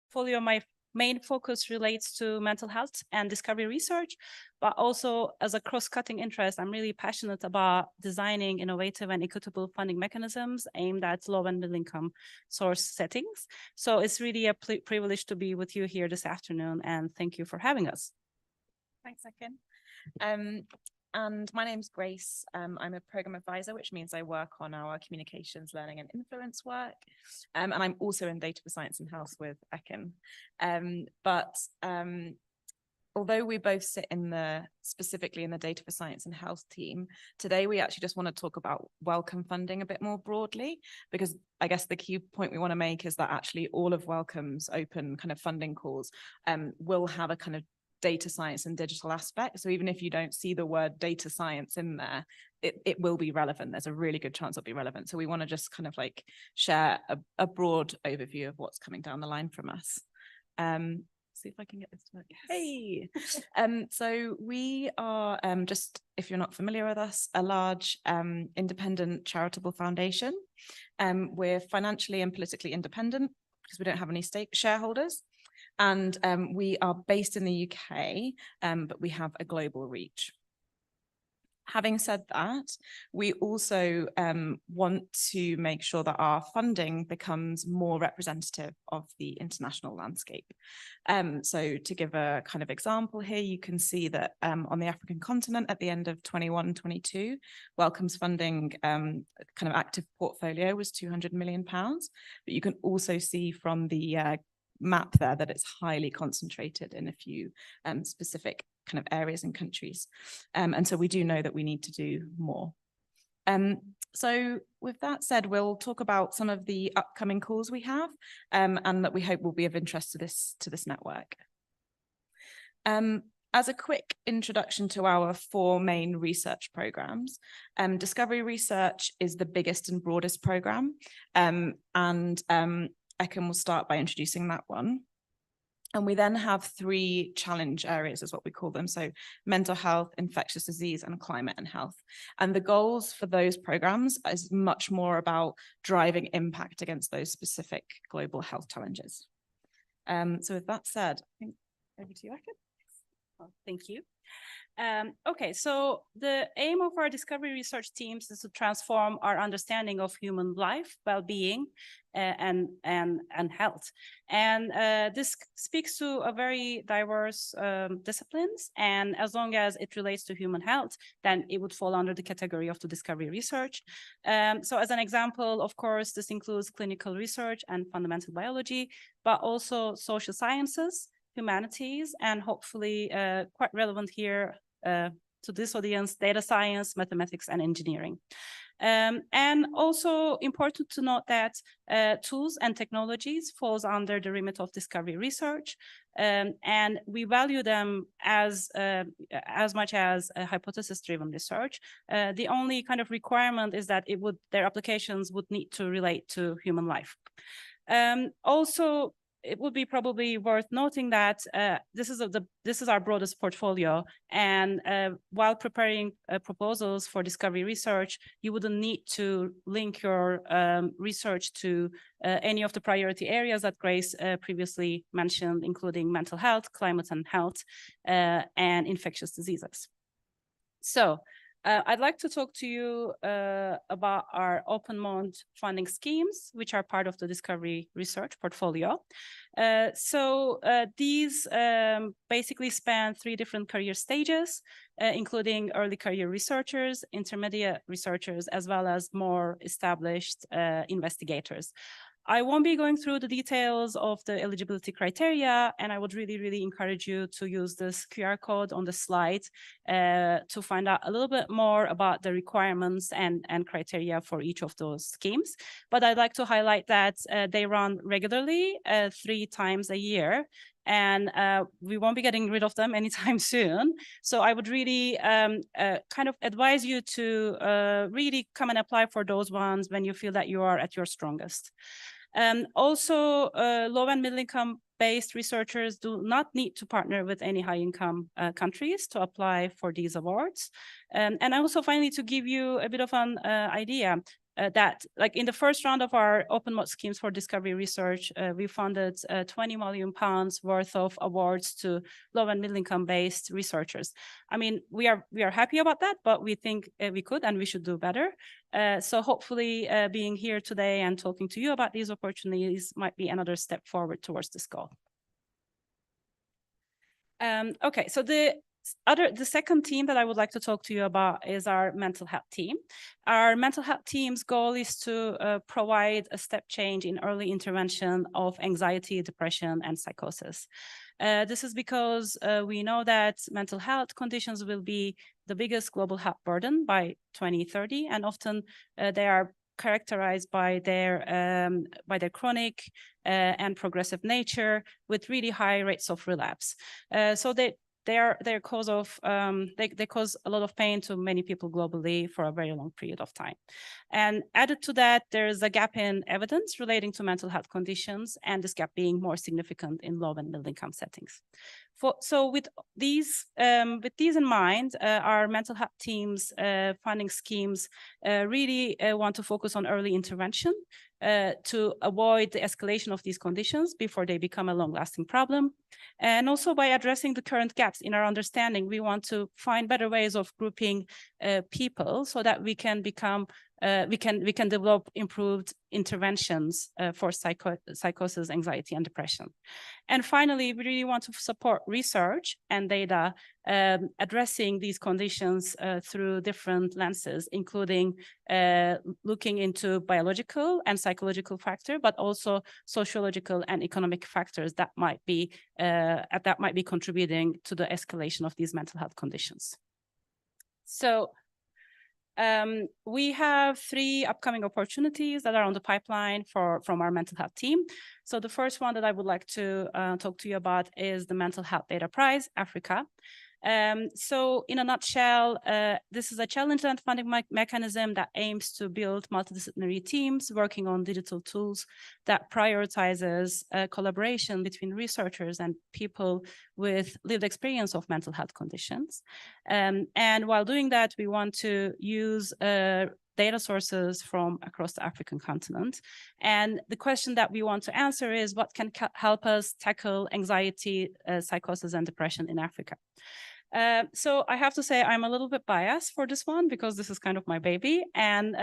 portfolio, my main focus relates to mental health and discovery research, but also as a cross-cutting interest, I'm really passionate about designing innovative and equitable funding mechanisms aimed at low and middle income source settings. So it's really a privilege to be with you here this afternoon, and thank you for having us. Thanks, Ekin. And my name's Grace. I'm a program advisor, which means I work on our communications, learning and influence work. And I'm also in data for science and health with Ekin. Although we both sit specifically in the data for science and health team, today we actually just want to talk about Wellcome funding a bit more broadly, because I guess the key point we want to make is that actually all of Wellcome's open kind of funding calls will have a kind of data science and digital aspect. So even if you don't see the word data science in there, it will be relevant. There's a really good chance it'll be relevant. So we want to just kind of like share a broad overview of what's coming down the line from us. See if I can get this to work. Hey, so we are just, if you're not familiar with us, a large independent charitable foundation. We're financially and politically independent because we don't have any state shareholders. And we are based in the UK, but we have a global reach. Having said that, we also want to make sure that our funding becomes more representative of the international landscape. So to give a kind of example here, you can see that on the African continent at the end of 21-22, Wellcome's funding kind of active portfolio was £200 million. But you can also see from the map there that it's highly concentrated in a few specific kind of areas and countries. And so we do know that we need to do more. So with that said, we'll talk about some of the upcoming calls we have and that we hope will be of interest to this network. As a quick introduction to our 4 main research programs, Discovery Research is the biggest and broadest program, and Ekin will start by introducing that one. And we then have 3 challenge areas, is what we call them. So mental health, infectious disease, and climate and health. And the goals for those programs is much more about driving impact against those specific global health challenges. So with that said, I think over to you, Ekin. Well, thank you. Okay, so the aim of our discovery research teams is to transform our understanding of human life, well-being, and health. And this speaks to a very diverse disciplines. And as long as it relates to human health, then it would fall under the category of the discovery research. So as an example, of course, this includes clinical research and fundamental biology, but also social sciences, humanities, and hopefully quite relevant here to this audience, data science, mathematics, and engineering. And also important to note that tools and technologies falls under the remit of discovery research, and we value them as much as a hypothesis-driven research. The only kind of requirement is that their applications would need to relate to human life. Also, it would be probably worth noting that this is our broadest portfolio, and while preparing proposals for discovery research, you wouldn't need to link your research to any of the priority areas that Grace previously mentioned, including mental health, climate and health, and infectious diseases. So I'd like to talk to you about our open mode funding schemes, which are part of the discovery research portfolio. These basically span 3 different career stages, including early career researchers, intermediate researchers, as well as more established investigators. I won't be going through the details of the eligibility criteria, and I would really, really encourage you to use this QR code on the slide to find out a little bit more about the requirements and criteria for each of those schemes. But I'd like to highlight that they run regularly 3 times a year, and we won't be getting rid of them anytime soon. So I would really kind of advise you to really come and apply for those ones when you feel that you are at your strongest. Also, low and middle income based researchers do not need to partner with any high income countries to apply for these awards. And also finally, to give you a bit of an idea, that, like in the first round of our open mode schemes for discovery research, we funded 20 million pounds worth of awards to low and middle income based researchers. I mean, we are happy about that, but we think we could and we should do better. So hopefully being here today and talking to you about these opportunities might be another step forward towards this goal. Okay, so the second team that I would like to talk to you about is our mental health team. Our mental health team's goal is to provide a step change in early intervention of anxiety, depression, and psychosis. This is because we know that mental health conditions will be the biggest global health burden by 2030, and often they are characterized by their chronic and progressive nature with really high rates of relapse. So they cause a lot of pain to many people globally for a very long period of time. And added to that, there is a gap in evidence relating to mental health conditions, and this gap being more significant in low and middle income settings. So with these in mind, our mental health teams funding schemes really want to focus on early intervention to avoid the escalation of these conditions before they become a long-lasting problem. And also by addressing the current gaps in our understanding, we want to find better ways of grouping people so that we can become we can develop improved interventions for psychosis, anxiety, and depression. And finally, we really want to support research and data addressing these conditions through different lenses, including looking into biological and psychological factors, but also sociological and economic factors that might be contributing to the escalation of these mental health conditions. So we have 3 upcoming opportunities that are on the pipeline from our mental health team. So the first one that I would like to talk to you about is the Mental Health Data Prize, Africa. So in a nutshell, this is a challenge and funding mechanism that aims to build multidisciplinary teams working on digital tools that prioritizes collaboration between researchers and people with lived experience of mental health conditions. And while doing that, we want to use data sources from across the African continent. And the question that we want to answer is what can help us tackle anxiety, psychosis, and depression in Africa. So I have to say I'm a little bit biased for this one because this is kind of my baby. And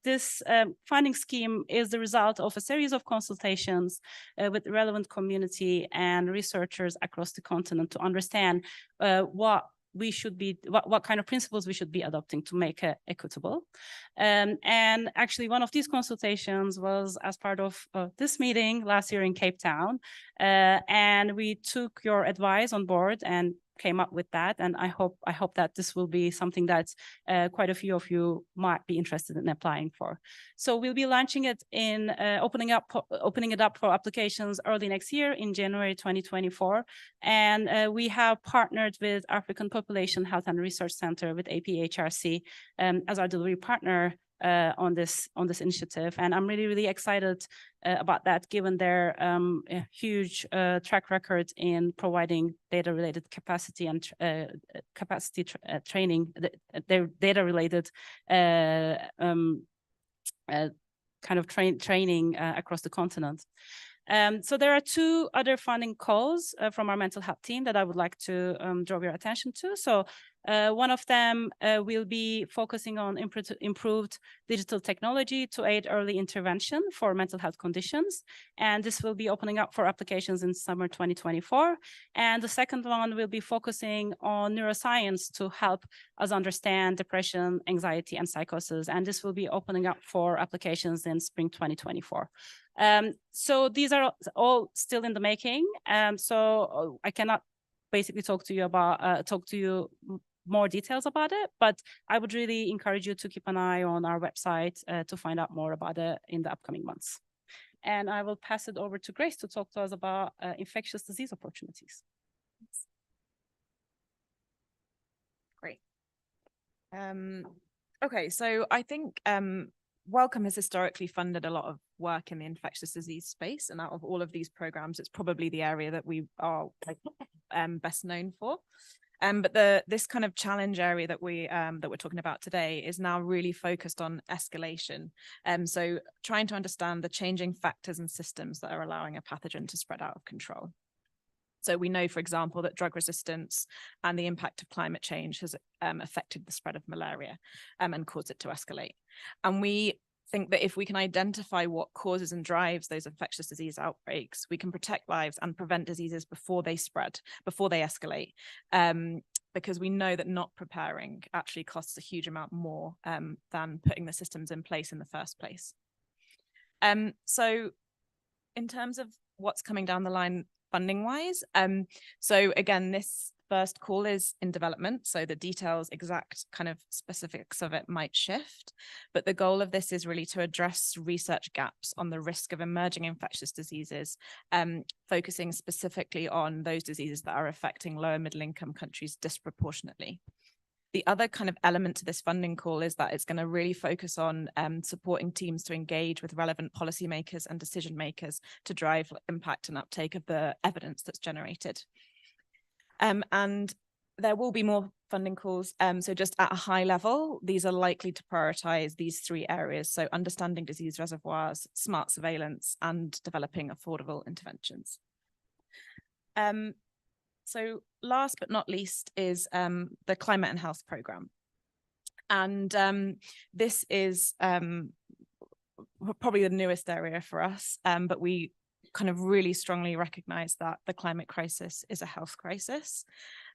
this funding scheme is the result of a series of consultations with relevant community and researchers across the continent to understand what kind of principles we should be adopting to make it equitable. And actually one of these consultations was as part of this meeting last year in Cape Town. And we took your advice on board and came up with that, and I hope that this will be something that quite a few of you might be interested in applying for. So we'll be launching it in opening it up for applications early next year in January 2024, and we have partnered with African Population Health and Research Center with APHRC as our delivery partner on this initiative, and I'm really excited about that, given their huge track record in providing data-related capacity and training, their data-related kind of training across the continent. So there are 2 other funding calls from our mental health team that I would like to draw your attention to. So one of them will be focusing on improved digital technology to aid early intervention for mental health conditions. And this will be opening up for applications in summer 2024. And the second one will be focusing on neuroscience to help us understand depression, anxiety, and psychosis. And this will be opening up for applications in spring 2024. So these are all still in the making. So I cannot basically talk to you more details about it, but I would really encourage you to keep an eye on our website to find out more about it in the upcoming months. And I will pass it over to Grace to talk to us about infectious disease opportunities. Great. Okay, so I think Wellcome has historically funded a lot of work in the infectious disease space, and out of all of these programs, it's probably the area that we are best known for. But this kind of challenge area that we're talking about today is now really focused on escalation. So trying to understand the changing factors and systems that are allowing a pathogen to spread out of control. So we know, for example, that drug resistance and the impact of climate change has affected the spread of malaria and caused it to escalate. And we think that if we can identify what causes and drives those infectious disease outbreaks, we can protect lives and prevent diseases before they spread, before they escalate. Because we know that not preparing actually costs a huge amount more than putting the systems in place in the first place. So in terms of what's coming down the line funding-wise, so again, this first call is in development, so the details, exact kind of specifics of it might shift, but the goal of this is really to address research gaps on the risk of emerging infectious diseases, focusing specifically on those diseases that are affecting lower middle income countries disproportionately. The other kind of element to this funding call is that it's going to really focus on supporting teams to engage with relevant policymakers and decision makers to drive impact and uptake of the evidence that's generated. And there will be more funding calls. So just at a high level, these are likely to prioritize these three areas. So understanding disease reservoirs, smart surveillance, and developing affordable interventions. So last but not least is the Climate and Health Programme. And this is probably the newest area for us, but we kind of really strongly recognize that the climate crisis is a health crisis.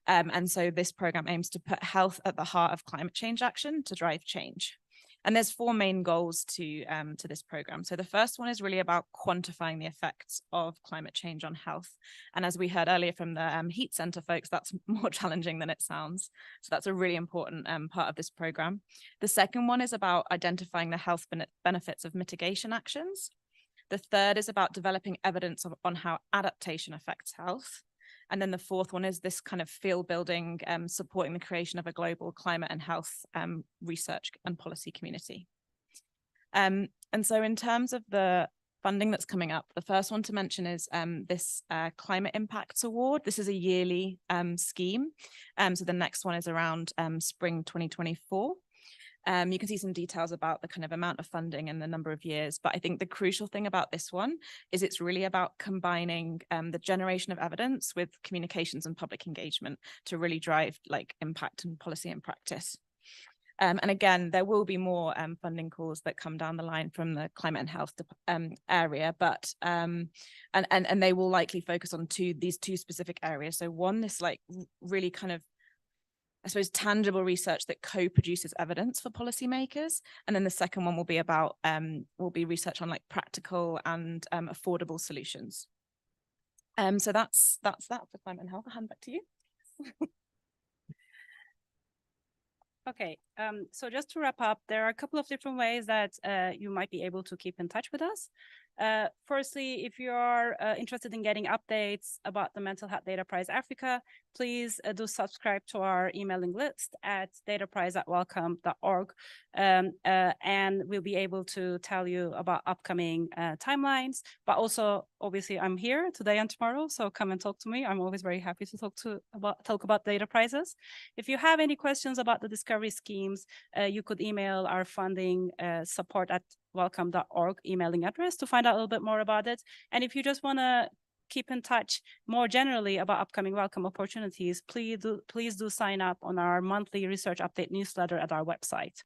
And so this programme aims to put health at the heart of climate change action to drive change. And there's four main goals to this programme. So the first one is really about quantifying the effects of climate change on health. And as we heard earlier from the Heat Centre folks, that's more challenging than it sounds. So that's a really important part of this programme. The second one is about identifying the health benefits of mitigation actions. The third is about developing evidence on how adaptation affects health. And then the fourth one is this kind of field building, supporting the creation of a global climate and health research and policy community. And so in terms of the funding that's coming up, the first one to mention is this Climate Impacts Award. This is a yearly scheme. So the next one is around spring 2024. You can see some details about the kind of amount of funding and the number of years, but I think the crucial thing about this one is it's really about combining the generation of evidence with communications and public engagement to really drive like impact and policy and practice. And again, there will be more funding calls that come down the line from the climate and health area, but and they will likely focus on these two specific areas. So one, this like really kind of, I suppose, tangible research that co-produces evidence for policymakers. And then the second one will be about, will be research on like practical and affordable solutions. So that's that for climate and health. I'll hand back to you. Okay, so just to wrap up, there are a couple of different ways that you might be able to keep in touch with us. Firstly, if you are interested in getting updates about the Mental Health Data Prize Africa, please do subscribe to our emailing list at dataprize@wellcome.org, and we'll be able to tell you about upcoming timelines. But also, obviously, I'm here today and tomorrow, so come and talk to me. I'm always very happy to talk about data prizes. If you have any questions about the discovery schemes, you could email our funding support@wellcome.org emailing address to find out a little bit more about it. And if you just want to keep in touch more generally about upcoming Wellcome opportunities, please do sign up on our monthly research update newsletter at our website.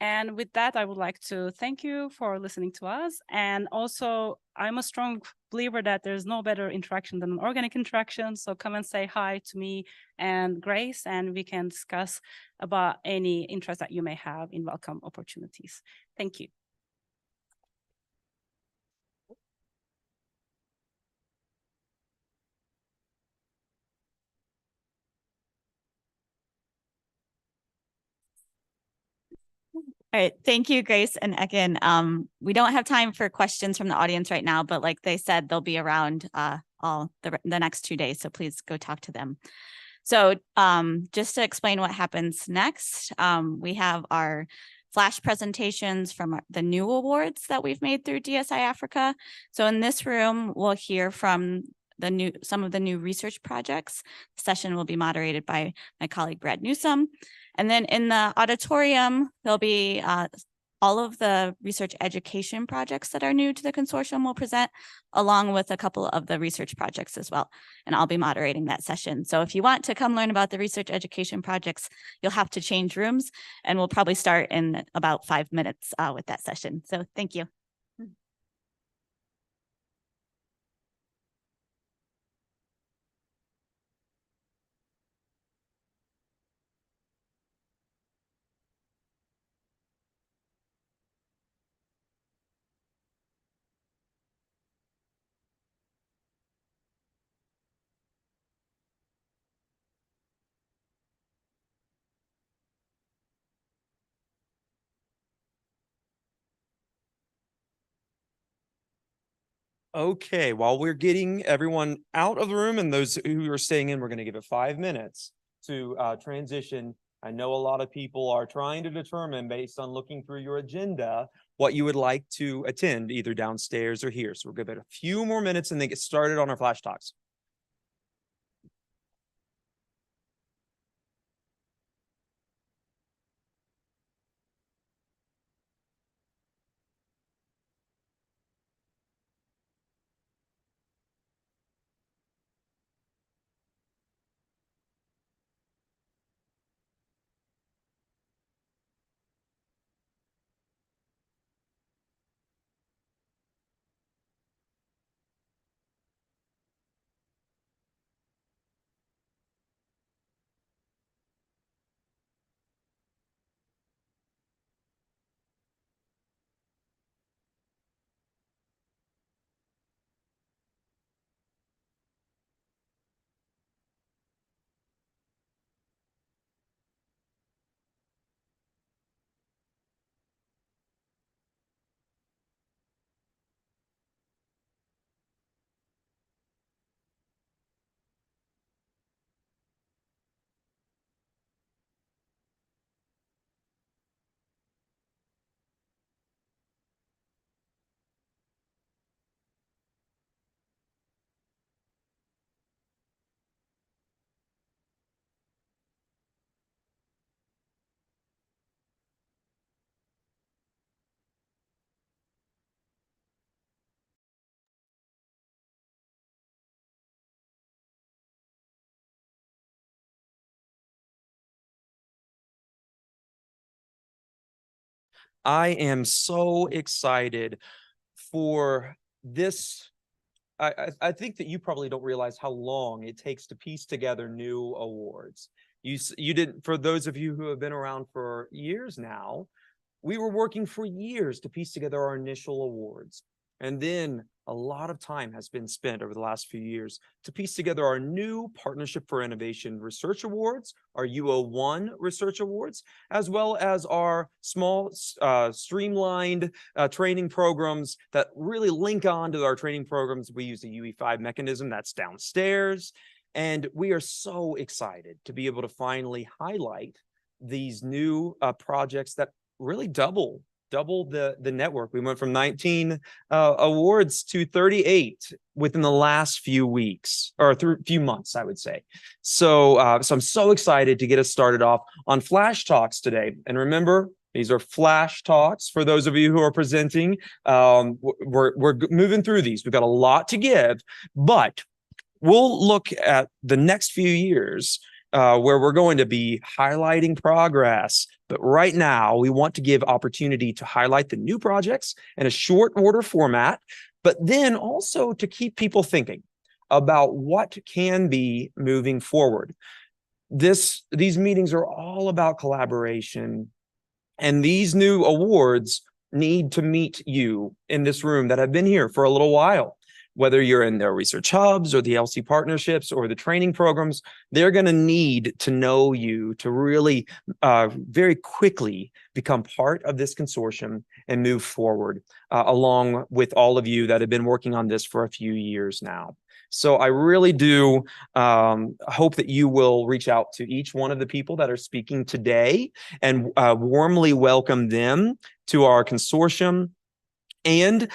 And with that, I would like to thank you for listening to us. And also, I'm a strong believer that there's no better interaction than an organic interaction. So come and say hi to me and Grace, and we can discuss about any interest that you may have in Wellcome opportunities. Thank you. All right, thank you, Grace and Ekin. We don't have time for questions from the audience right now, but like they said, they'll be around all the next 2 days, so please go talk to them. So just to explain what happens next, we have our flash presentations from the new awards that we've made through DSI Africa. So in this room, we'll hear from some of the new research projects. The session will be moderated by my colleague Brad Newsome. And then in the auditorium, there'll be all of the research education projects that are new to the consortium will present, along with a couple of the research projects as well. And I'll be moderating that session. So if you want to come learn about the research education projects, you'll have to change rooms, and we'll probably start in about 5 minutes with that session. So thank you. Okay, while we're getting everyone out of the room and those who are staying in, we're going to give it 5 minutes to transition. I know a lot of people are trying to determine, based on looking through your agenda, what you would like to attend, either downstairs or here. So we'll give it a few more minutes and then get started on our flash talks. I am so excited for this. I think that you probably don't realize how long it takes to piece together new awards. You didn't, for those of you who have been around for years now, we were working for years to piece together our initial awards. And then a lot of time has been spent over the last few years to piece together our new Partnership for Innovation Research Awards, our UO1 Research Awards, as well as our small, streamlined training programs that really link on to our training programs. We use a UE5 mechanism that's downstairs. And we are so excited to be able to finally highlight these new projects that really double the network. We went from 19 awards to 38 within the last few weeks, or few months, I would say. So I'm so excited to get us started off on Flash Talks today. And remember, these are Flash Talks for those of you who are presenting. We're moving through these. We've got a lot to give, but we'll look at the next few years where we're going to be highlighting progress. But right now, we want to give opportunity to highlight the new projects in a short order format, but then also to keep people thinking about what can be moving forward. These meetings are all about collaboration, and these new awards need to meet you in this room that have been here for a little while. Whether you're in their research hubs or the LC partnerships or the training programs, they're going to need to know you to really very quickly become part of this consortium and move forward along with all of you that have been working on this for a few years now. So I really do hope that you will reach out to each one of the people that are speaking today and warmly welcome them to our consortium. And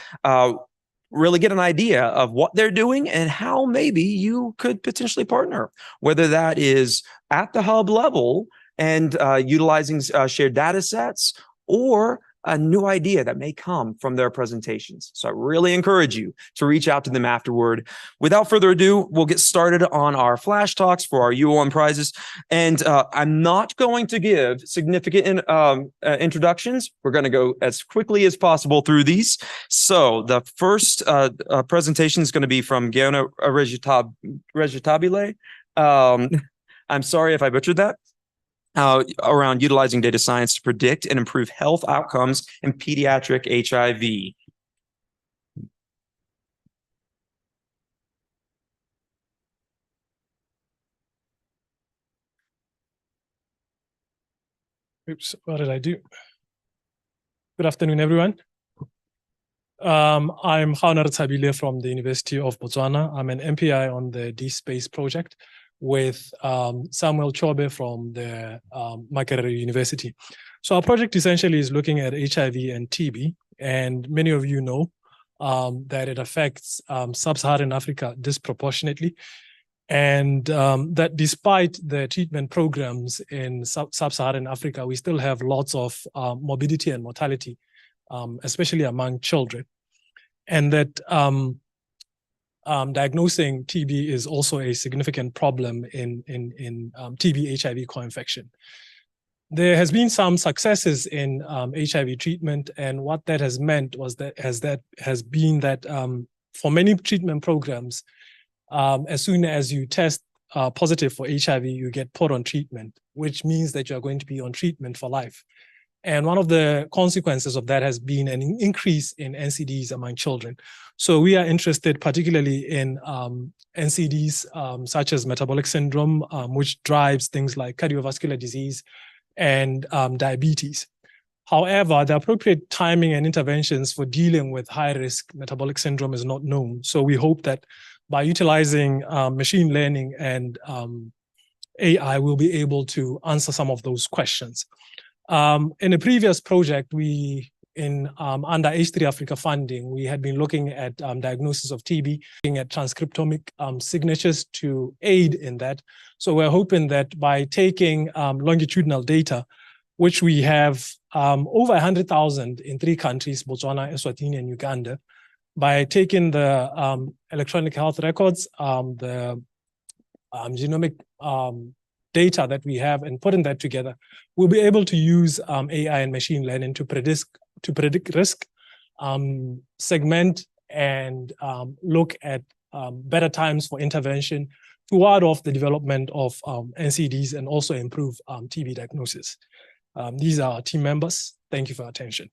really get an idea of what they're doing and how maybe you could potentially partner, whether that is at the hub level and utilizing shared data sets, or a new idea that may come from their presentations. So I really encourage you to reach out to them afterward. Without further ado, we'll get started on our flash talks for our UOM prizes. And I'm not going to give significant introductions. We're going to go as quickly as possible through these. So the first presentation is going to be from Gianna Regitabile. I'm sorry if I butchered that. Around utilizing data science to predict and improve health outcomes in pediatric HIV. Oops, what did I do? Good afternoon, everyone. I'm Kgaona Retabile from the University of Botswana. I'm an MPI on the D-Space project with Samuel Chobe from the Makerere University. So our project essentially is looking at HIV and TB, and many of you know that it affects sub-Saharan Africa disproportionately, and that despite the treatment programs in sub-Saharan Africa, we still have lots of morbidity and mortality, especially among children, and that diagnosing TB is also a significant problem in TB HIV co-infection. There has been some successes in HIV treatment, and what that has meant was that for many treatment programs, as soon as you test positive for HIV, you get put on treatment, which means that you are going to be on treatment for life. And one of the consequences of that has been an increase in NCDs among children. So we are interested particularly in NCDs such as metabolic syndrome, which drives things like cardiovascular disease and diabetes. However, the appropriate timing and interventions for dealing with high-risk metabolic syndrome is not known. So we hope that by utilizing machine learning and AI, we'll be able to answer some of those questions. In a previous project, under H3 Africa funding, we had been looking at diagnosis of TB, looking at transcriptomic signatures to aid in that. So we're hoping that by taking longitudinal data, which we have over 100,000 in 3 countries, Botswana, Eswatini, and Uganda, by taking the electronic health records, the genomic data that we have and putting that together, we'll be able to use AI and machine learning to predict risk, segment, and look at better times for intervention to ward off the development of NCDs and also improve TB diagnosis. These are our team members. Thank you for your attention.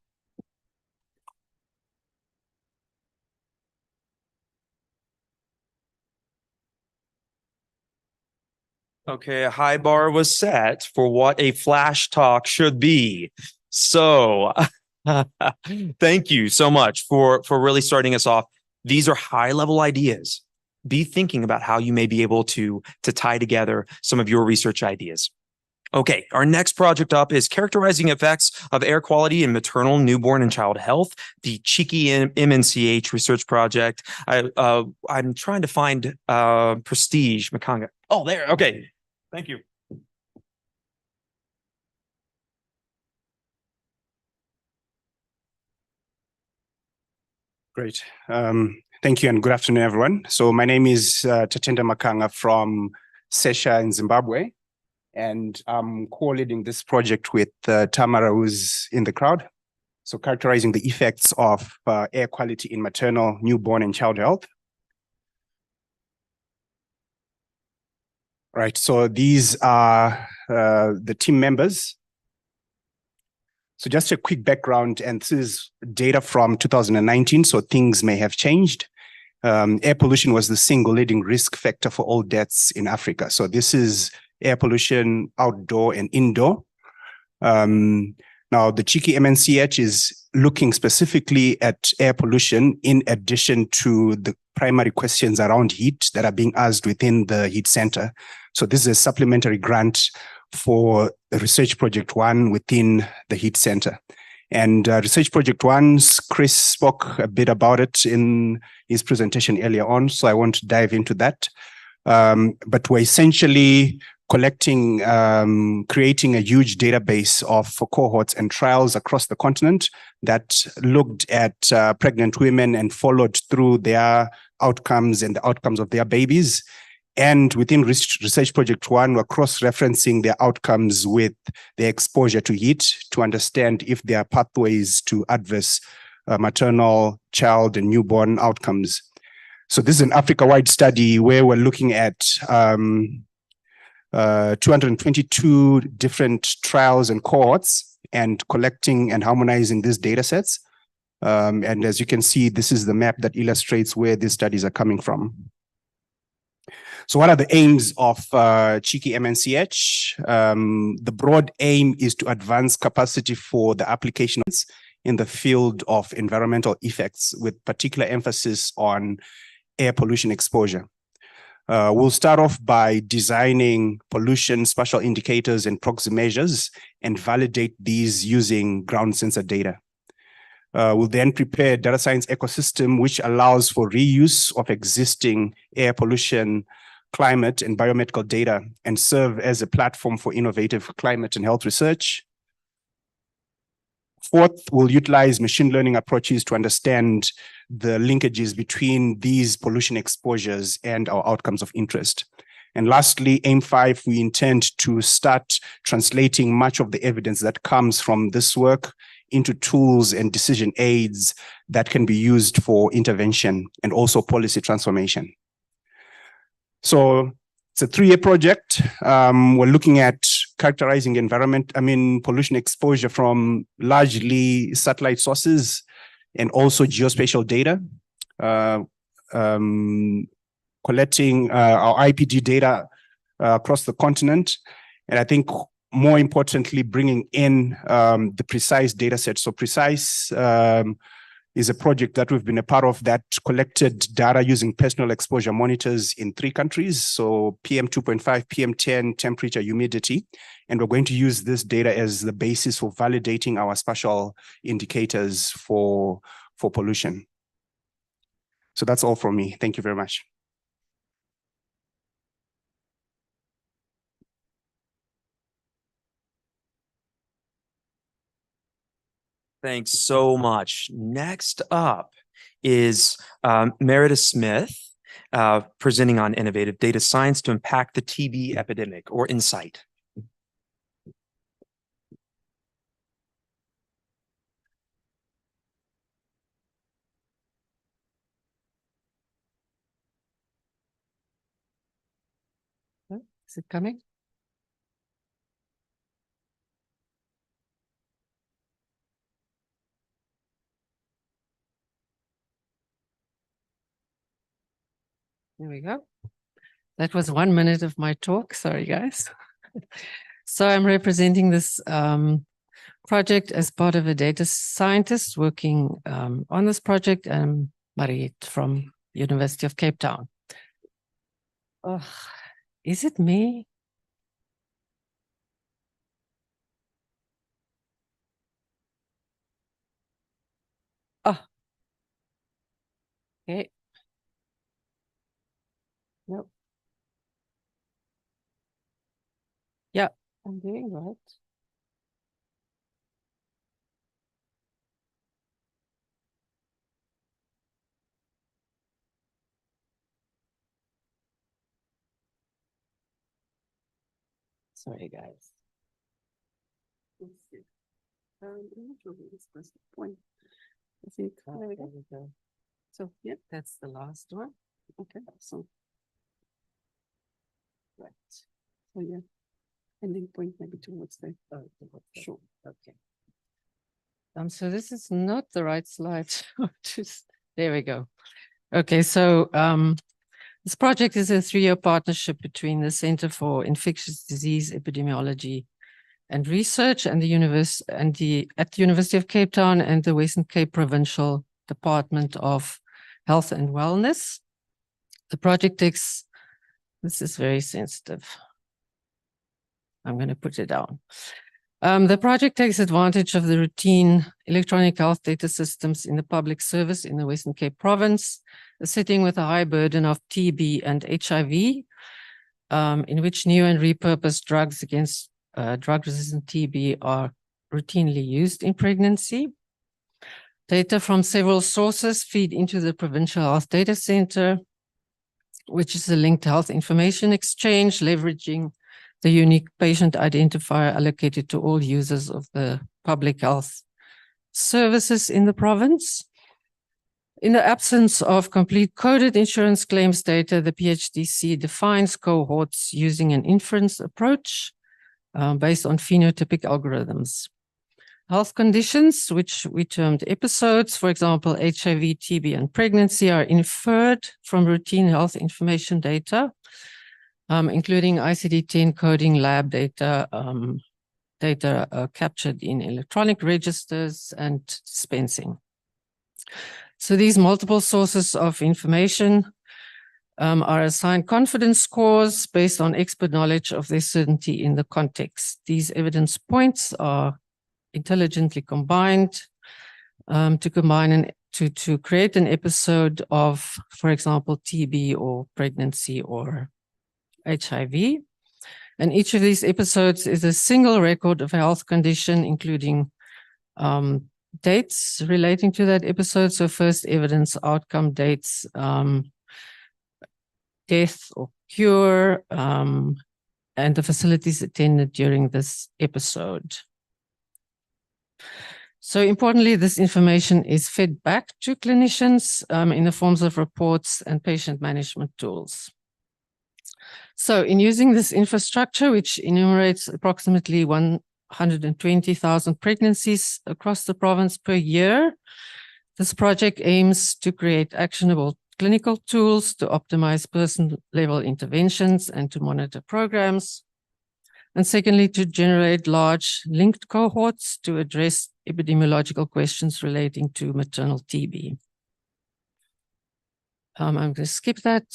Okay, a high bar was set for what a flash talk should be. So thank you so much for really starting us off. These are high-level ideas. Be thinking about how you may be able to tie together some of your research ideas. Okay, our next project up is characterizing effects of air quality in maternal, newborn, and child health, the Cheeky MNCH research project. I'm trying to find Prestige Makanga. Oh, there, okay. Thank you. Great. Thank you and good afternoon, everyone. So my name is Tatenda Makanga from Sesha in Zimbabwe, and I'm co-leading this project with Tamara, who's in the crowd. So characterizing the effects of air quality in maternal, newborn, and child health. Right, so these are the team members. So just a quick background, and this is data from 2019, so things may have changed. Air pollution was the single leading risk factor for all deaths in Africa. So this is air pollution outdoor and indoor. Now, the Cheeky MNCH is looking specifically at air pollution in addition to the primary questions around heat that are being asked within the heat center. So this is a supplementary grant for the research project 1 within the heat center. And Research Project 1, Chris spoke a bit about it in his presentation earlier on, so I won't dive into that. But we're essentially collecting, creating a huge database of cohorts and trials across the continent that looked at pregnant women and followed through their outcomes and the outcomes of their babies. And within Research Project 1, we're cross-referencing their outcomes with their exposure to heat to understand if there are pathways to adverse maternal, child, and newborn outcomes. So this is an Africa-wide study where we're looking at 222 different trials and cohorts and collecting and harmonizing these data sets. And as you can see, this is the map that illustrates where these studies are coming from. So what are the aims of Cheeky MNCH? The broad aim is to advance capacity for the applications in the field of environmental effects, with particular emphasis on air pollution exposure. We'll start off by designing pollution spatial indicators and proxy measures and validate these using ground sensor data. We'll then prepare a data science ecosystem which allows for reuse of existing air pollution, climate, and biomedical data and serve as a platform for innovative climate and health research. Fourth, we'll utilize machine learning approaches to understand the linkages between these pollution exposures and our outcomes of interest. And lastly, aim 5, we intend to start translating much of the evidence that comes from this work into tools and decision aids that can be used for intervention and also policy transformation. So it's a 3-year project. We're looking at characterizing pollution exposure from largely satellite sources and also geospatial data, collecting our IPG data across the continent. And I think more importantly, bringing in the PRECISE data set. So PRECISE is a project that we've been a part of that collected data using personal exposure monitors in 3 countries. So PM2.5, PM10, temperature, humidity. And we're going to use this data as the basis for validating our spatial indicators for pollution. So that's all from me. Thank you very much. Thanks so much. Next up is Meredith Smith, presenting on innovative data science to impact the TB epidemic, or INSIGHT. Is it coming? There we go. That was 1 minute of my talk. Sorry, guys. So I'm representing this project as part of a data scientist working on this project. I'm Mariet from University of Cape Town. Oh, is it me? Oh. Okay. Nope. Yeah, I'm doing right. Sorry, guys. Let's see. I'm not sure where this was the point. I think there we go. So, yeah, that's the last one. Okay, so. Right. So, yeah. Ending point maybe towards the. Oh, sure. Okay. So this is not the right slide. There we go. Okay, so this project is a 3-year partnership between the Center for Infectious Disease Epidemiology and Research and at the University of Cape Town and the Western Cape Provincial Department of Health and Wellness. The project takes, this is very sensitive. I'm going to put it down. The project takes advantage of the routine electronic health data systems in the public service in the Western Cape province, a setting with a high burden of TB and HIV, in which new and repurposed drugs against drug-resistant TB are routinely used in pregnancy. Data from several sources feed into the Provincial Health Data Center, which is a linked health information exchange, leveraging the unique patient identifier allocated to all users of the public health services in the province. In the absence of complete coded insurance claims data, the PHDC defines cohorts using an inference approach based on phenotypic algorithms. Health conditions, which we termed episodes, for example, HIV, TB, and pregnancy, are inferred from routine health information data, including ICD-10 coding lab data, data captured in electronic registers and dispensing. So these multiple sources of information are assigned confidence scores based on expert knowledge of their certainty in the context. These evidence points are intelligently combined to create an episode of, for example, TB or pregnancy or HIV. And each of these episodes is a single record of a health condition, including dates relating to that episode. So first evidence, outcome dates, death or cure, and the facilities attended during this episode. So importantly, this information is fed back to clinicians in the forms of reports and patient management tools. So in using this infrastructure, which enumerates approximately 120,000 pregnancies across the province per year, this project aims to create actionable clinical tools to optimize person-level interventions and to monitor programs. And secondly, to generate large linked cohorts to address epidemiological questions relating to maternal TB. I'm going to skip that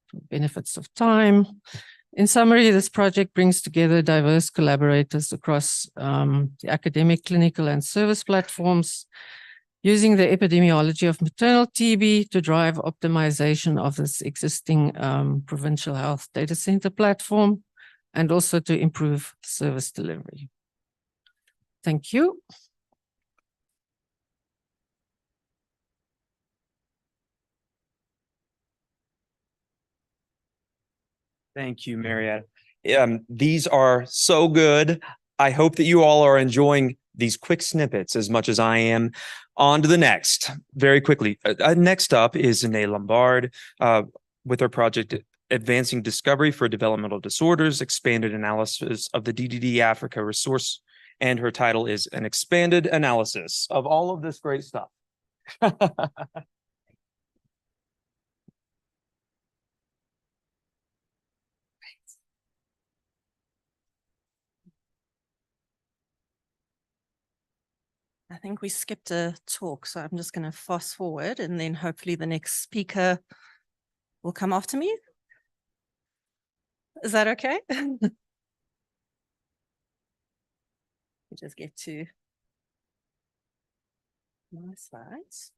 for benefits of time. In summary, this project brings together diverse collaborators across the academic, clinical, and service platforms, using the epidemiology of maternal TB to drive optimization of this existing provincial health data center platform, and also to improve service delivery. Thank you. Thank you, Marietta. These are so good. I hope that you all are enjoying these quick snippets as much as I am. On to the next, very quickly. Next up is Ine Lombard with our project Advancing Discovery for Developmental Disorders, Expanded Analysis of the DDD Africa Resource. And her title is An Expanded Analysis of all of this great stuff. I think we skipped a talk, so I'm just going to fast forward and then hopefully the next speaker will come after me. Is that okay? Just get to my slides.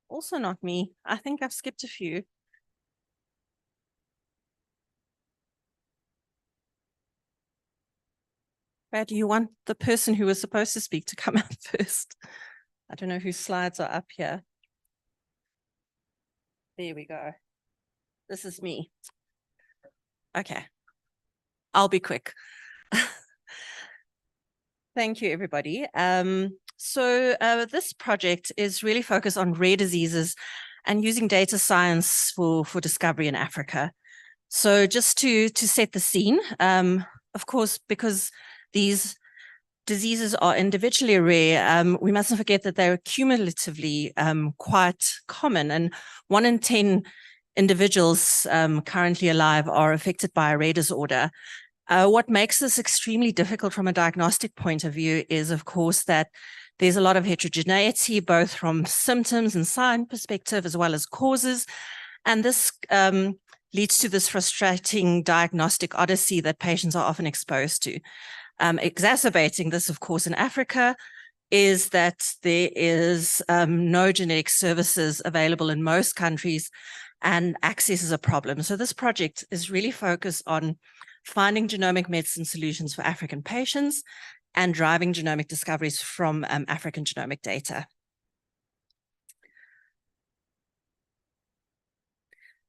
Also not me. I think I've skipped a few. Brad, do you want the person who was supposed to speak to come out first? I don't know whose slides are up here. There we go. This is me. Okay. I'll be quick. Thank you, everybody. This project is really focused on rare diseases and using data science for discovery in Africa. So just to set the scene, of course, because these diseases are individually rare, we mustn't forget that they're cumulatively quite common, and 1 in 10 individuals currently alive are affected by a rare disorder. What makes this extremely difficult from a diagnostic point of view is, of course, that there's a lot of heterogeneity, both from symptoms and sign perspective, as well as causes. And this leads to this frustrating diagnostic odyssey that patients are often exposed to. Exacerbating this, of course, in Africa is that there is no genetic services available in most countries, and access is a problem. So this project is really focused on finding genomic medicine solutions for African patients and driving genomic discoveries from African genomic data.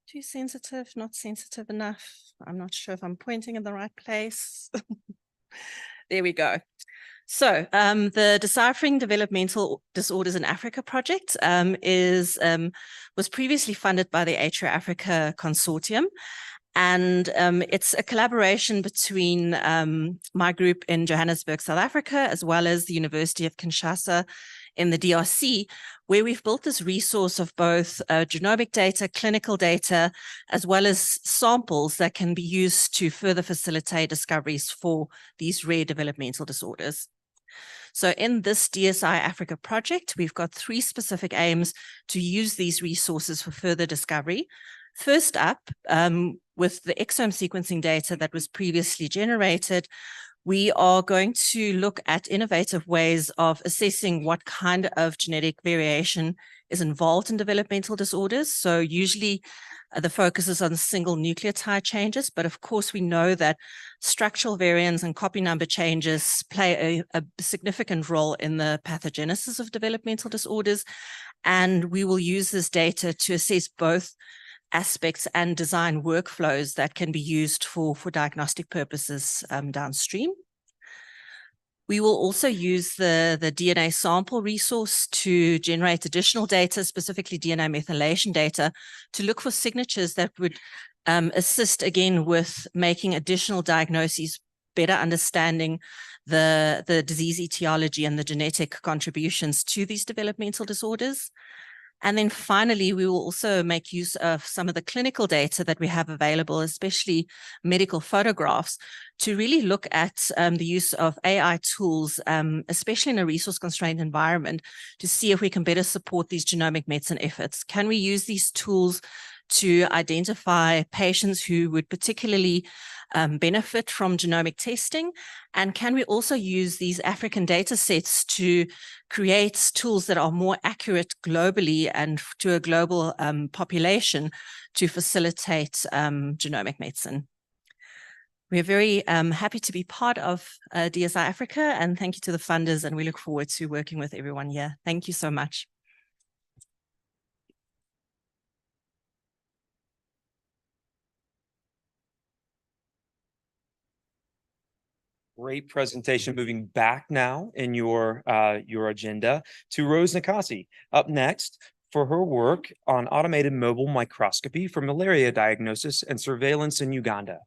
Too sensitive, not sensitive enough. I'm not sure if I'm pointing in the right place. There we go. So the Deciphering Developmental Disorders in Africa project was previously funded by the Atria Africa Consortium. And it's a collaboration between my group in Johannesburg, South Africa, as well as the University of Kinshasa in the DRC, where we've built this resource of both genomic data, clinical data, as well as samples that can be used to further facilitate discoveries for these rare developmental disorders. So in this DSI Africa project, we've got 3 specific aims to use these resources for further discovery. First up, with the exome sequencing data that was previously generated, we are going to look at innovative ways of assessing what kind of genetic variation is involved in developmental disorders. So usually the focus is on single nucleotide changes, but of course we know that structural variants and copy number changes play a significant role in the pathogenesis of developmental disorders. And we will use this data to assess both aspects and design workflows that can be used for diagnostic purposes downstream. We will also use the DNA sample resource to generate additional data, specifically DNA methylation data, to look for signatures that would assist again with making additional diagnoses, better understanding the disease etiology and the genetic contributions to these developmental disorders. And then finally, we will also make use of some of the clinical data that we have available, especially medical photographs, to really look at the use of AI tools, especially in a resource-constrained environment, to see if we can better support these genomic medicine efforts. Can we use these tools to identify patients who would particularly benefit from genomic testing? And can we also use these African data sets to create tools that are more accurate globally and to a global population to facilitate genomic medicine? We're very happy to be part of DSI Africa, and thank you to the funders, and we look forward to working with everyone here. Thank you so much. Great presentation. Moving back now in your agenda to Rose Nakasi, up next for her work on automated mobile microscopy for malaria diagnosis and surveillance in Uganda.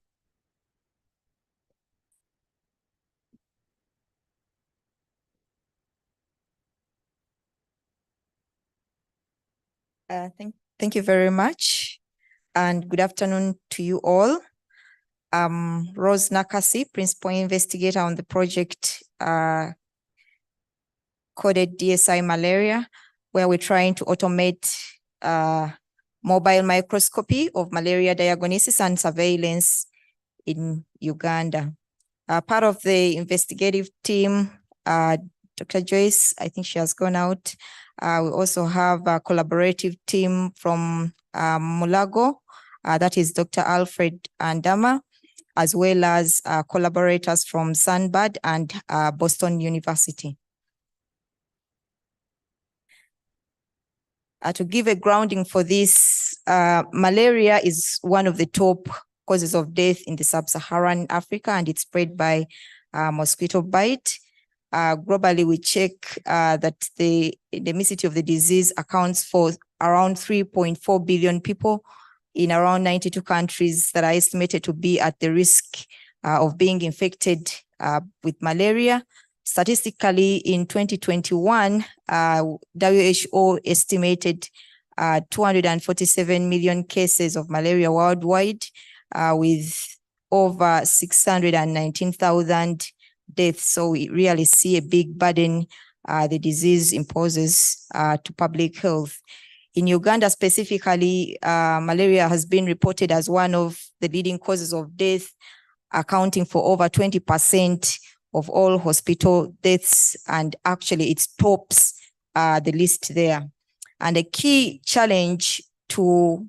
Thank you very much, and good afternoon to you all. Rose Nakasi, Principal Investigator on the project coded DSI Malaria, where we're trying to automate mobile microscopy of malaria diagnosis and surveillance in Uganda. Part of the investigative team, Dr. Joyce, I think she has gone out. We also have a collaborative team from Mulago, that is Dr. Alfred Andama, as well as collaborators from Sunbird and Boston University. To give a grounding for this, malaria is one of the top causes of death in the sub-Saharan Africa, and it's spread by mosquito bite. Globally, we check that the endemicity of the disease accounts for around 3.4 billion people in around 92 countries that are estimated to be at the risk of being infected with malaria. Statistically, in 2021, WHO estimated 247 million cases of malaria worldwide, with over 619,000 deaths. So we really see a big burden the disease imposes to public health. In Uganda specifically, malaria has been reported as one of the leading causes of death, accounting for over 20% of all hospital deaths, and actually it tops the list there. And a key challenge to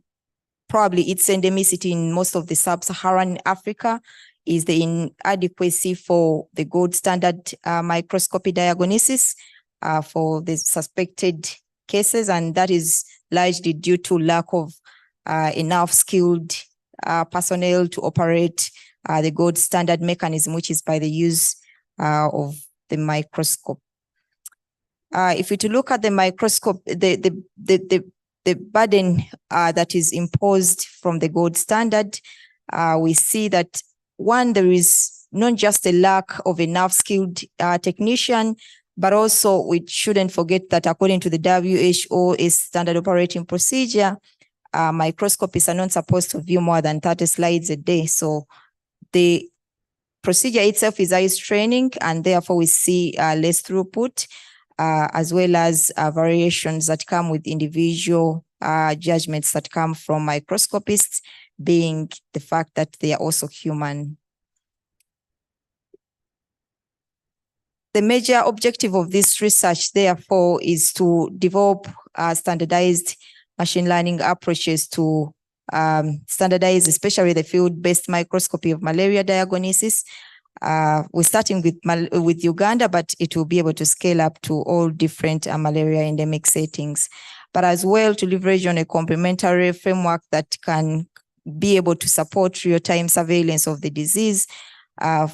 probably its endemicity in most of the sub-Saharan Africa is the inadequacy for the gold standard microscopy diagnosis for the suspected cases, and that is largely due to lack of enough skilled personnel to operate the gold standard mechanism, which is by the use of the microscope. If we to look at the microscope, the burden that is imposed from the gold standard, we see that one, there is not just a lack of enough skilled technician, but also we shouldn't forget that according to the WHO's standard operating procedure, microscopists are not supposed to view more than 30 slides a day. So the procedure itself is eyes training, and therefore we see less throughput, as well as variations that come with individual judgments that come from microscopists, being the fact that they are also human. The major objective of this research, therefore, is to develop standardized machine learning approaches to standardize, especially the field-based microscopy of malaria diagnosis. We're starting with Uganda, but it will be able to scale up to all different malaria endemic settings, but as well to leverage on a complementary framework that can be able to support real-time surveillance of the disease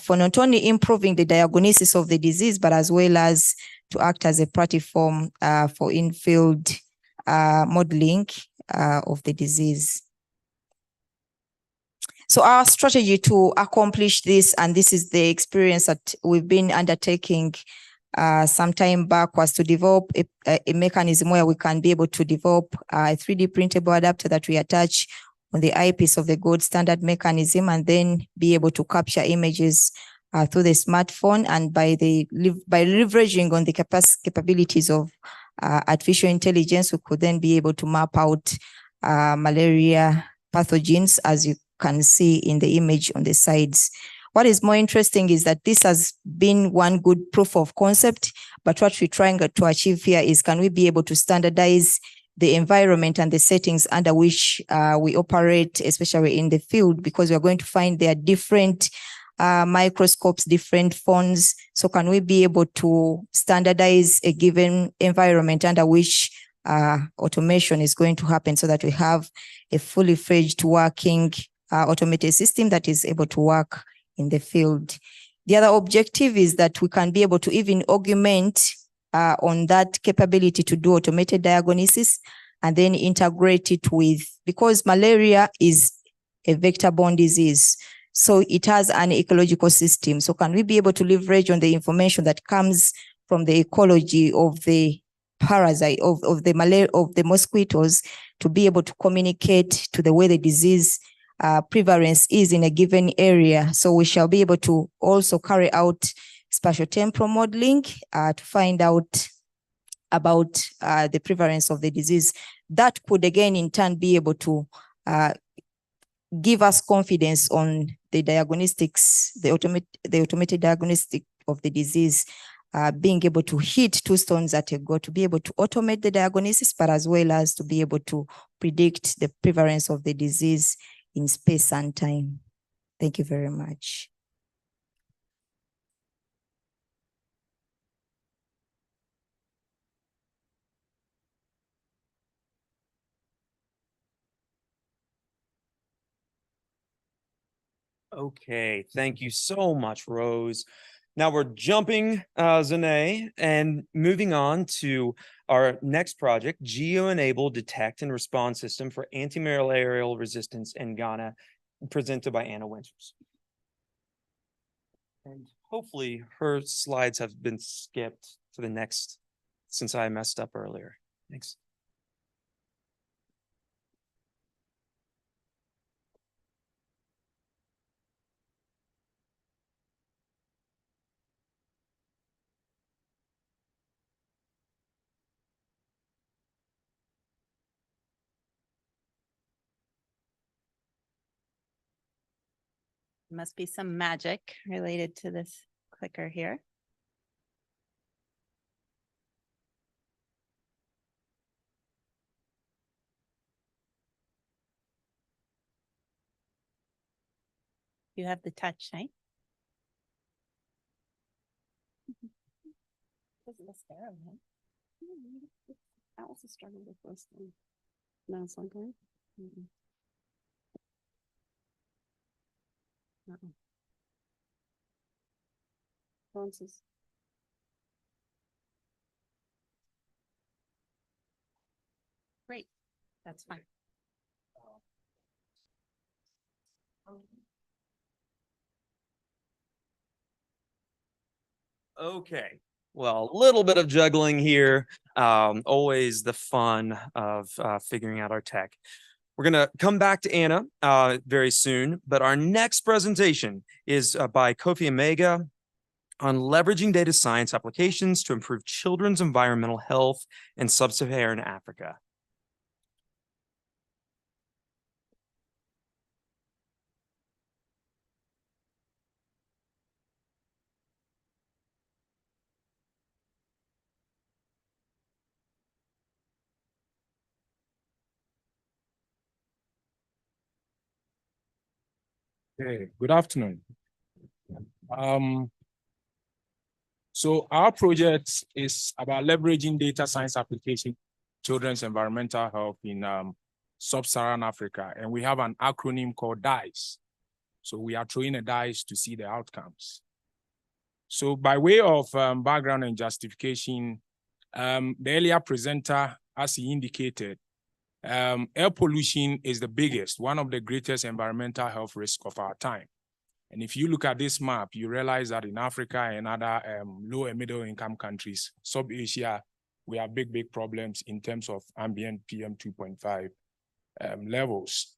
for not only improving the diagnosis of the disease, but as well as to act as a platform for in-field modeling of the disease. So our strategy to accomplish this, and this is the experience that we've been undertaking some time back, was to develop a mechanism where we can be able to develop a 3D printable adapter that we attach on the eyepiece of the gold standard mechanism, and then be able to capture images through the smartphone. And by leveraging on the capabilities of artificial intelligence, we could then be able to map out malaria pathogens, as you can see in the image on the sides. What is more interesting is that this has been one good proof of concept, but what we're trying to achieve here is, can we be able to standardize the environment and the settings under which we operate, especially in the field, because we're going to find there are different microscopes, different phones. So can we be able to standardize a given environment under which automation is going to happen, so that we have a fully fledged working automated system that is able to work in the field. The other objective is that we can be able to even augment on that capability to do automated diagnosis, and then integrate it with, because malaria is a vector-borne disease, so it has an ecological system. So can we be able to leverage on the information that comes from the ecology of the parasite, of the mosquitoes, to be able to communicate to the way the disease prevalence is in a given area. So we shall be able to also carry out spatiotemporal modeling to find out about the prevalence of the disease. That could again in turn be able to give us confidence on the diagnostics, the automated diagnostic of the disease, being able to hit two stones at a go, to be able to automate the diagnosis, but as well as to be able to predict the prevalence of the disease in space and time. Thank you very much. Okay, thank you so much, Rose. Now we're jumping, Zane, and moving on to our next project, Geo-enabled Detect and Respond System for Antimalarial Resistance in Ghana, presented by Anna Winters. And hopefully her slides have been skipped to the next, since I messed up earlier. Thanks. Must be some magic related to this clicker here. You have the touch, right? That was a struggle the first time. Now it's not going. Francis. Great, that's fine. Okay, well, a little bit of juggling here. Always the fun of figuring out our tech. We're gonna come back to Anna very soon, but our next presentation is by Kofi Omega on leveraging data science applications to improve children's environmental health in sub-Saharan Africa. Hey, good afternoon. So our project is about leveraging data science application, children's environmental health in sub-Saharan Africa, and we have an acronym called DICE. So we are throwing a dice to see the outcomes. So by way of background and justification, the earlier presenter, as he indicated, air pollution is the biggest, one of the greatest environmental health risks of our time. And if you look at this map, you realize that in Africa and other low and middle income countries, sub-Asia, we have big problems in terms of ambient PM 2.5 levels.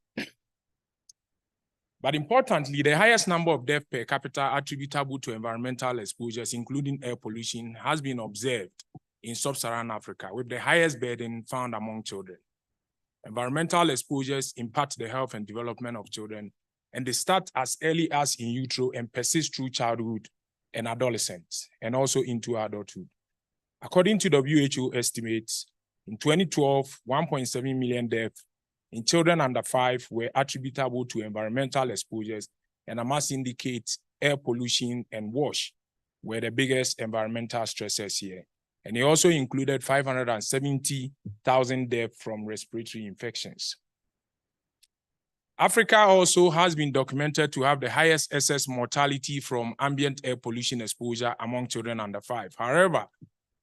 But importantly, the highest number of deaths per capita attributable to environmental exposures, including air pollution, has been observed in sub-Saharan Africa, with the highest burden found among children. Environmental exposures impact the health and development of children, and they start as early as in utero and persist through childhood and adolescence, and also into adulthood. According to WHO estimates, in 2012, 1.7 million deaths in children under 5 were attributable to environmental exposures, and I must indicate air pollution and wash were the biggest environmental stressors here. And it also included 570,000 deaths from respiratory infections. Africa also has been documented to have the highest excess mortality from ambient air pollution exposure among children under 5. However,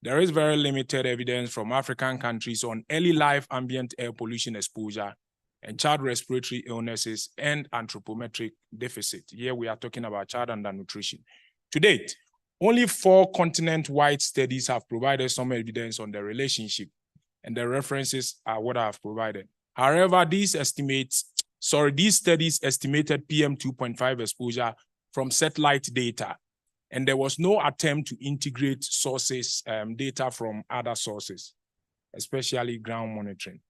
there is very limited evidence from African countries on early life ambient air pollution exposure and child respiratory illnesses and anthropometric deficit. Here we are talking about child undernutrition. To date, only 4 continent-wide studies have provided some evidence on the relationship, and the references are what I have provided. However, these studies estimated PM 2.5 exposure from satellite data, and there was no attempt to integrate sources, data from other sources, especially ground monitoring.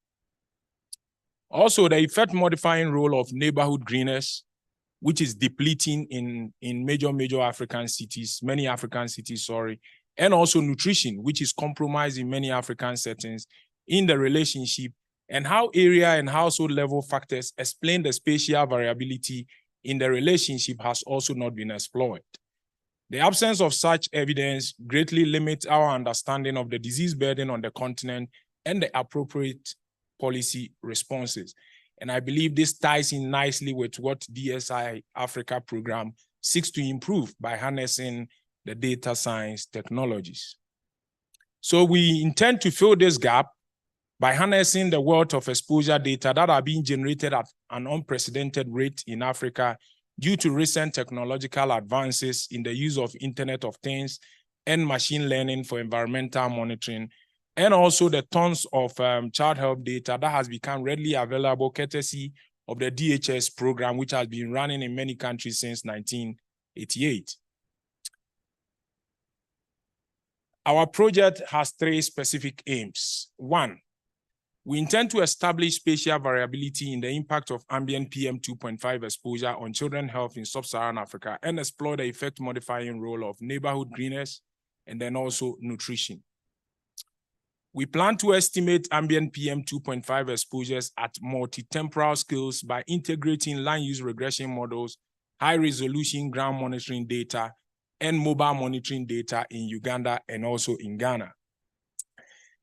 Also, the effect modifying role of neighborhood greeners, which is depleting in major African cities, many African cities, and also nutrition, which is compromised in many African settings in the relationship, and how area and household level factors explain the spatial variability in the relationship has also not been explored. The absence of such evidence greatly limits our understanding of the disease burden on the continent and the appropriate policy responses. And I believe this ties in nicely with what DSI Africa program seeks to improve by harnessing the data science technologies. So we intend to fill this gap by harnessing the wealth of exposure data that are being generated at an unprecedented rate in Africa due to recent technological advances in the use of Internet of Things and machine learning for environmental monitoring, and also the tons of child health data that has become readily available courtesy of the DHS program, which has been running in many countries since 1988. Our project has 3 specific aims. 1, We intend to establish spatial variability in the impact of ambient PM 2.5 exposure on children's health in sub-Saharan Africa and explore the effect modifying role of neighborhood greenness and then also nutrition. We plan to estimate ambient PM 2.5 exposures at multi-temporal scales by integrating land use regression models, high-resolution ground monitoring data, and mobile monitoring data in Uganda and also in Ghana.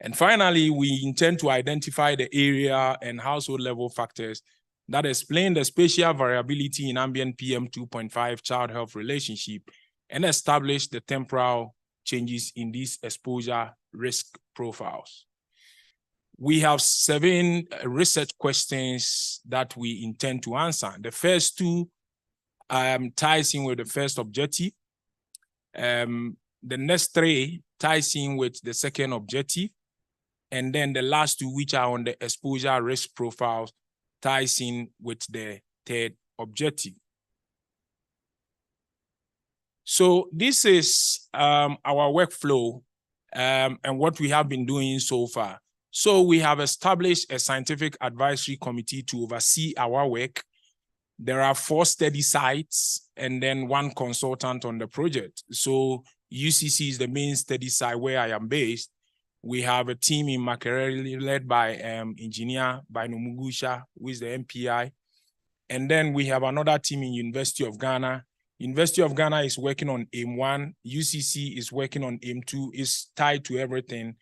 And finally, we intend to identify the area and household level factors that explain the spatial variability in ambient PM 2.5 child health relationship and establish the temporal changes in these exposure risk profiles. We have 7 research questions that we intend to answer. The first 2 ties in with the first objective. The next 3 ties in with the second objective. And then the last 2, which are on the exposure risk profiles, ties in with the third objective. So this is our workflow and what we have been doing so far. So we have established a scientific advisory committee to oversee our work. There are 4 study sites and then 1 consultant on the project. So UCC is the main study site where I am based. We have a team in Makerere led by engineer Bino Mugusha, who is the MPI. And then we have another team in University of Ghana. University of Ghana is working on AIM1. UCC is working on AIM2. It's tied to everything.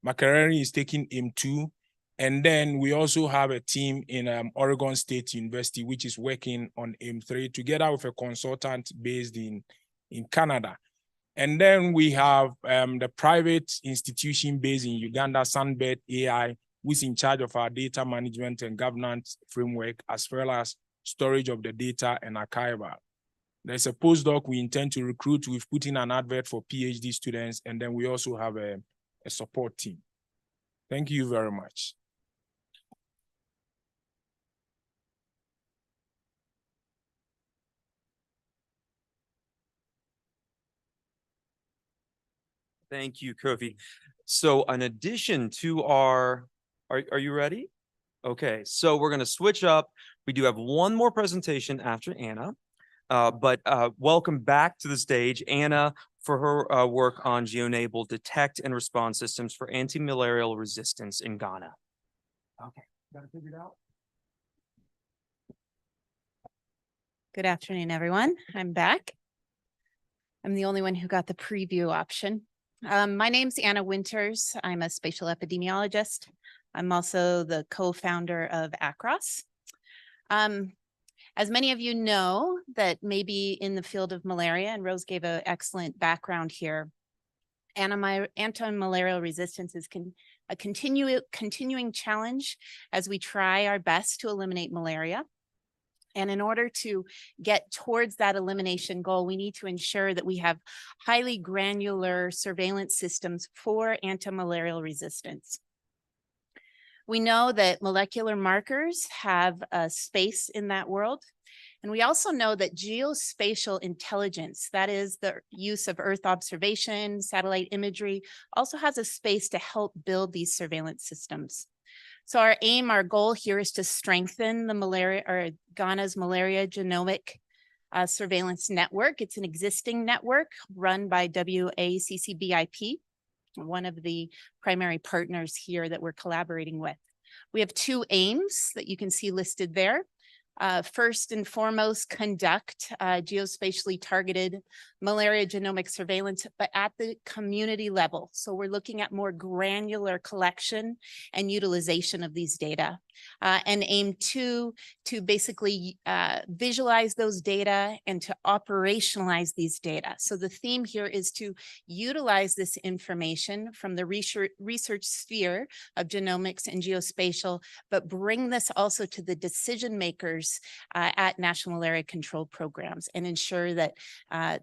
Makerere is taking AIM2. And then we also have a team in Oregon State University, which is working on AIM3 together with a consultant based in Canada. And then we have the private institution based in Uganda, Sunbird AI, who is in charge of our data management and governance framework, as well as storage of the data and archival. There's a postdoc we intend to recruit. We've put in an advert for PhD students, and then we also have a support team. Thank you very much. Thank you, Kofi. So in addition to our, are you ready? Okay, so we're going to switch up. We do have one more presentation after Anna, but welcome back to the stage, Anna, for her work on geo-enabled detect and response systems for anti-malarial resistance in Ghana. Okay, got it figured out? Good afternoon, everyone. I'm back. I'm the only one who got the preview option. My name's Anna Winters. I'm a spatial epidemiologist. I'm also the co-founder of ACROS. As many of you know that maybe in the field of malaria, and Rose gave an excellent background here, anti-malarial resistance is a continuing challenge as we try our best to eliminate malaria. And in order to get towards that elimination goal, we need to ensure that we have highly granular surveillance systems for anti-malarial resistance. We know that molecular markers have a space in that world. And we also know that geospatial intelligence, that is the use of Earth observation, satellite imagery, also has a space to help build these surveillance systems. So our goal here is to strengthen the malaria or Ghana's malaria genomic surveillance network. It's an existing network run by WACCBIP, one of the primary partners here that we're collaborating with. We have 2 aims that you can see listed there. First and foremost, conduct geospatially targeted malaria genomic surveillance, but at the community level. So we're looking at more granular collection and utilization of these data. And aim 2, to basically visualize those data and to operationalize these data. So the theme here is to utilize this information from the research sphere of genomics and geospatial, but bring this also to the decision makers at national malaria control programs and ensure that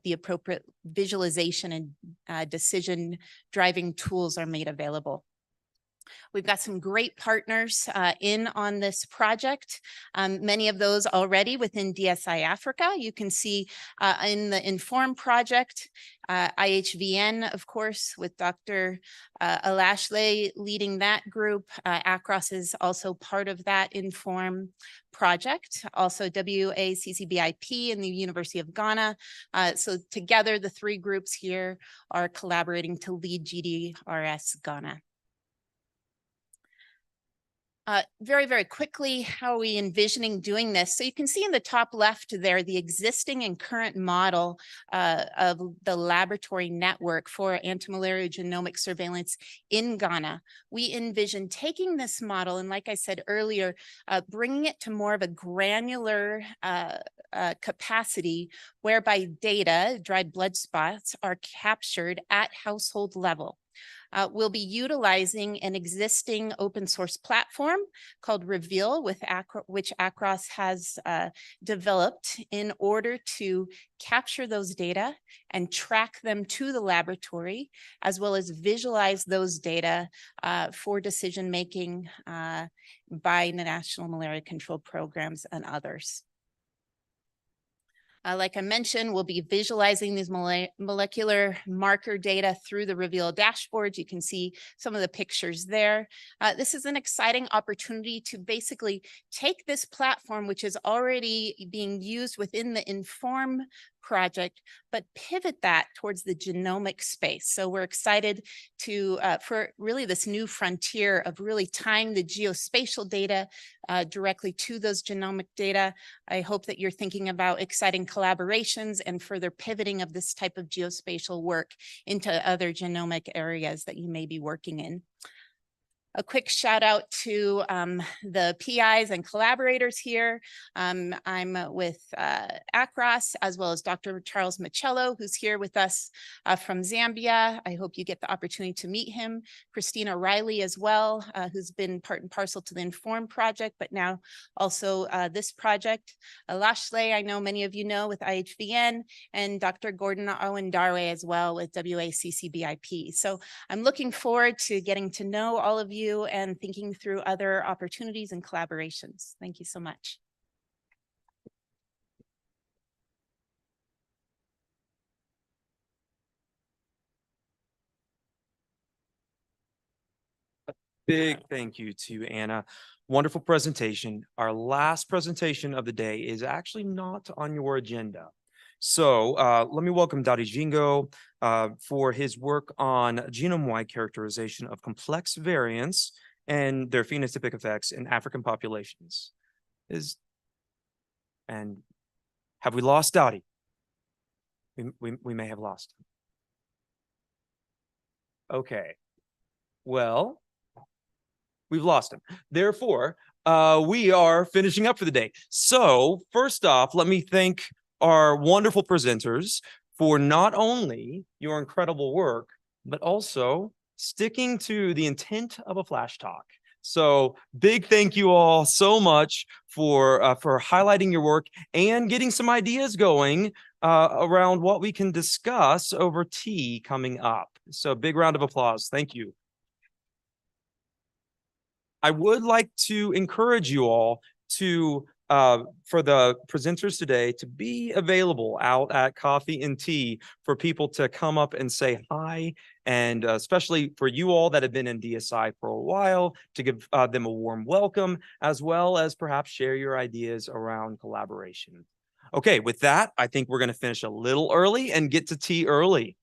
the appropriate visualization and decision driving tools are made available. We've got some great partners in on this project. Many of those already within DSI Africa. You can see in the Inform project, IHVN, of course, with Dr. Alashley leading that group. ACROS is also part of that Inform project. Also WACCBIP and the University of Ghana. So together, the three groups here are collaborating to lead GDRS Ghana. Very, very quickly, how are we envisioning doing this? So you can see in the top left there, the existing and current model of the laboratory network for anti-malaria genomic surveillance in Ghana. We envision taking this model and, like I said earlier, bringing it to more of a granular capacity whereby data, dried blood spots, are captured at household level. We'll be utilizing an existing open source platform called Reveal, which ACROS has developed in order to capture those data and track them to the laboratory, as well as visualize those data for decision making by the National Malaria Control Programs and others. Like I mentioned, we'll be visualizing these molecular marker data through the Reveal dashboard. You can see some of the pictures there. This is an exciting opportunity to basically take this platform, which is already being used within the Inform project, but pivot that towards the genomic space. So we're excited to for really this new frontier of really tying the geospatial data directly to those genomic data. I hope that you're thinking about exciting collaborations and further pivoting of this type of geospatial work into other genomic areas that you may be working in. A quick shout out to the PIs and collaborators here. I'm with ACROS, as well as Dr. Charles Michello, who's here with us from Zambia. I hope you get the opportunity to meet him. Christina Riley as well, who's been part and parcel to the Inform project, but now also this project. Alashley, I know many of you know with IHVN, and Dr. Gordon Owendarwe as well with WACCBIP. So I'm looking forward to getting to know all of you and thinking through other opportunities and collaborations. Thank you so much. Big thank you to Anna. Wonderful presentation. Our last presentation of the day is actually not on your agenda. So let me welcome Dadi Jingo for his work on genome-wide characterization of complex variants and their phenotypic effects in African populations. And have we lost Dadi? We may have lost him. Okay. Well, we've lost him. Therefore, we are finishing up for the day. So first off, let me thank our wonderful presenters for not only your incredible work, but also sticking to the intent of a flash talk. So big thank you all so much for highlighting your work and getting some ideas going around what we can discuss over tea coming up. So big round of applause. Thank you. I would like to encourage you all to for the presenters today to be available out at Coffee and Tea for people to come up and say hi, and especially for you all that have been in DSI for a while, to give them a warm welcome, as well as perhaps share your ideas around collaboration. Okay, with that, I think we're going to finish a little early and get to tea early.